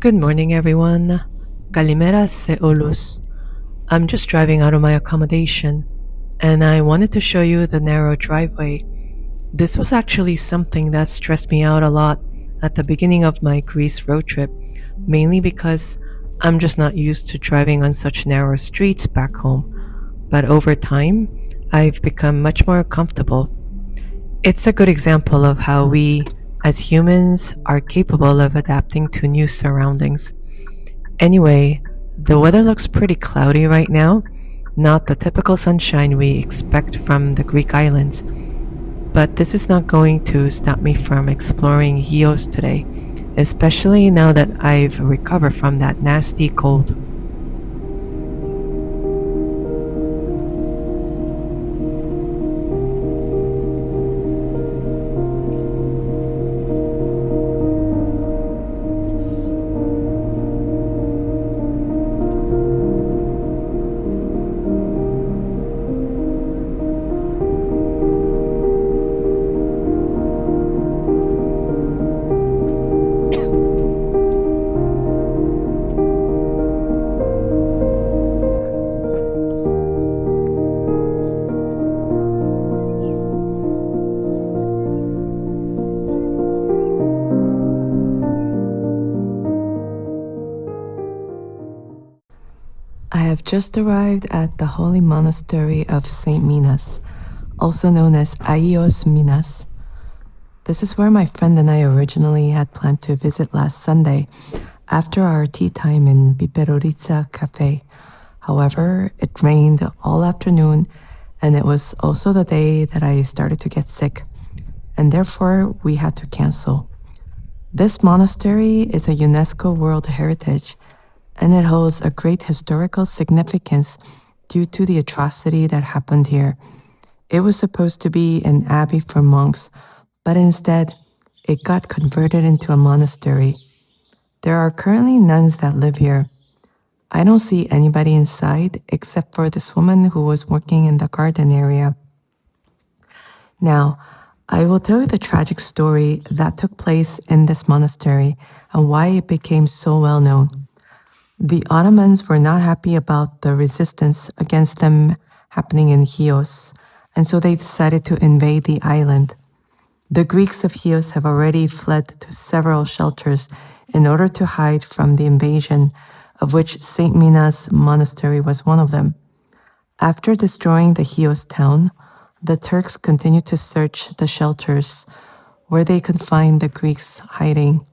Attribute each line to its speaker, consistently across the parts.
Speaker 1: Good morning, everyone. Kalimera se olus. I'm just driving out of my accommodation, and I wanted to show you the narrow driveway. This was actually something that stressed me out a lot at the beginning of my Greece road trip, mainly because I'm just not used to driving on such narrow streets back home. But over time, I've become much more comfortable. It's a good example of how we, as humans, are capable of adapting to new surroundings. Anyway, the weather looks pretty cloudy right now, not the typical sunshine we expect from the Greek islands. But this is not going to stop me from exploring Chios today, especially now that I've recovered from that nasty cold. I have just arrived at the holy monastery of St. Minas, also known as Agios Minas. This is where my friend and I originally had planned to visit last Sunday after our tea time in Piperoritza Cafe. However, it rained all afternoon, and it was also the day that I started to get sick, and therefore we had to cancel. This monastery is a UNESCO World Heritage, and it holds a great historical significance due to the atrocity that happened here. It was supposed to be an abbey for monks, but instead, it got converted into a monastery. There are currently nuns that live here. I don't see anybody inside except for this woman who was working in the garden area. Now, I will tell you the tragic story that took place in this monastery and why it became so well known. The Ottomans were not happy about the resistance against them happening in Chios, and so they decided to invade the island. The Greeks of Chios have already fled to several shelters in order to hide from the invasion, of which St. Minas Monastery was one of them. After destroying the Chios town, the Turks continued to search the shelters where they could find the Greeks hiding.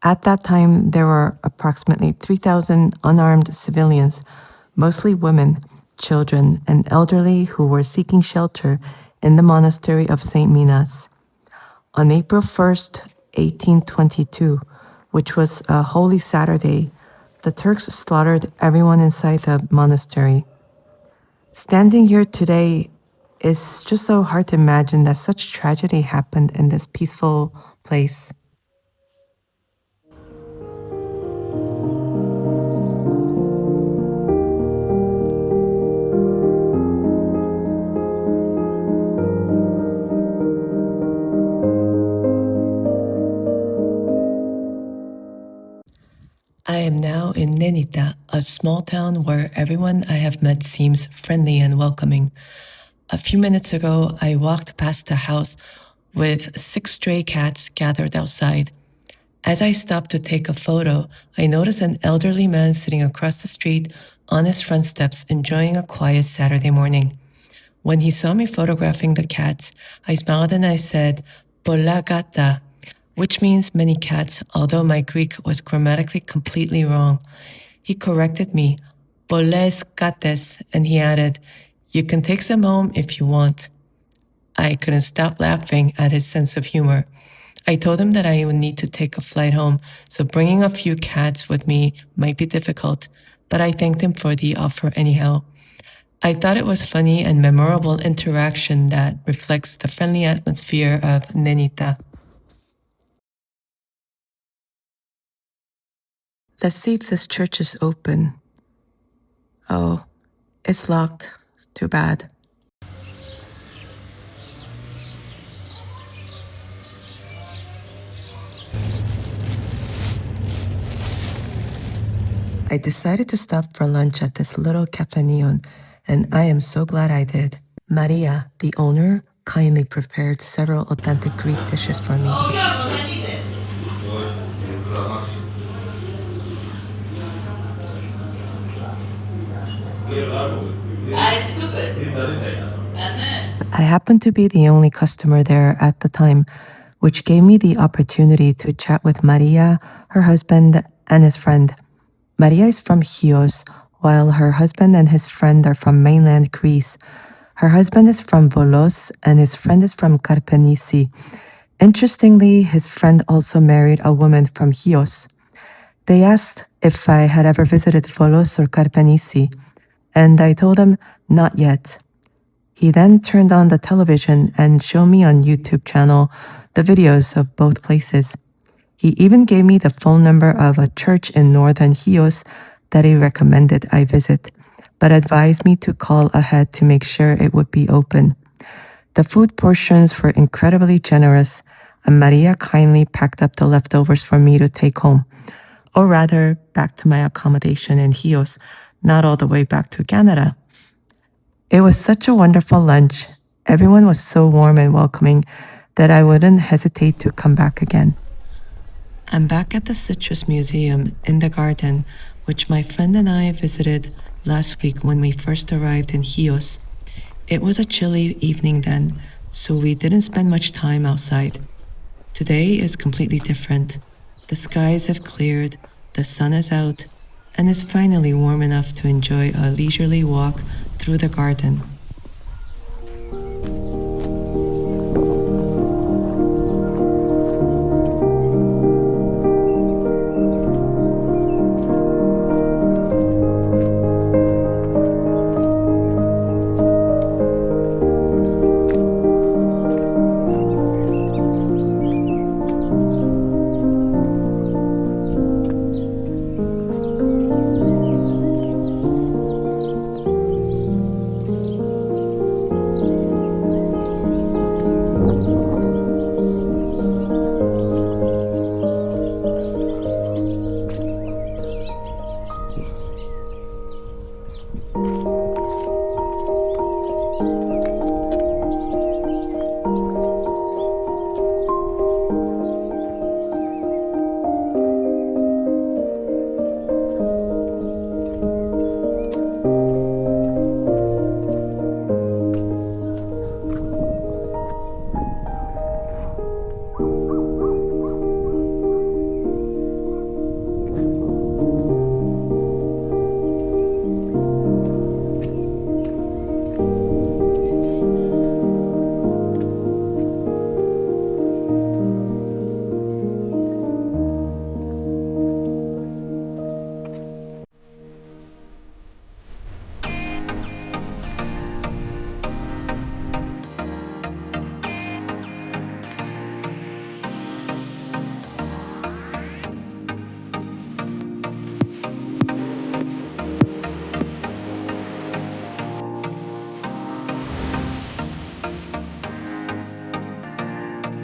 Speaker 1: At that time, there were approximately 3,000 unarmed civilians, mostly women, children, and elderly who were seeking shelter in the monastery of St. Minas. On April 1st, 1822, which was a holy Saturday, the Turks slaughtered everyone inside the monastery. Standing here today, it's just so hard to imagine that such tragedy happened in this peaceful place. I am now in Nenita, a small town where everyone I have met seems friendly and welcoming. A few minutes ago, I walked past a house with 6 stray cats gathered outside. As I stopped to take a photo, I noticed an elderly man sitting across the street on his front steps enjoying a quiet Saturday morning. When he saw me photographing the cats, I smiled and I said, "Polla gata," which means many cats, although my Greek was grammatically completely wrong. He corrected me, "Polles gates," and he added, "You can take some home if you want." I couldn't stop laughing at his sense of humor. I told him that I would need to take a flight home, so bringing a few cats with me might be difficult, but I thanked him for the offer anyhow. I thought it was funny and memorable interaction that reflects the friendly atmosphere of Nenita. Let's see if this church is open. Oh, it's locked. Too bad. I decided to stop for lunch at this little kafeneio, and I am so glad I did. Maria, the owner, kindly prepared several authentic Greek dishes for me. I happened to be the only customer there at the time, which gave me the opportunity to chat with Maria, her husband, and his friend. Maria is from Chios, while her husband and his friend are from mainland Greece. Her husband is from Volos, and his friend is from Karpenisi. Interestingly, his friend also married a woman from Chios. They asked if I had ever visited Volos or Karpenisi, and I told him not yet. He then turned on the television and showed me on YouTube channel the videos of both places. He even gave me the phone number of a church in northern Chios that he recommended I visit, but advised me to call ahead to make sure it would be open. The food portions were incredibly generous, and Maria kindly packed up the leftovers for me to take home, or rather back to my accommodation in Chios, not all the way back to Canada. It was such a wonderful lunch. Everyone was so warm and welcoming that I wouldn't hesitate to come back again. I'm back at the Citrus Museum in the garden, which my friend and I visited last week when we first arrived in Chios. It was a chilly evening then, so we didn't spend much time outside. Today is completely different. The skies have cleared, the sun is out, and it's finally warm enough to enjoy a leisurely walk through the garden.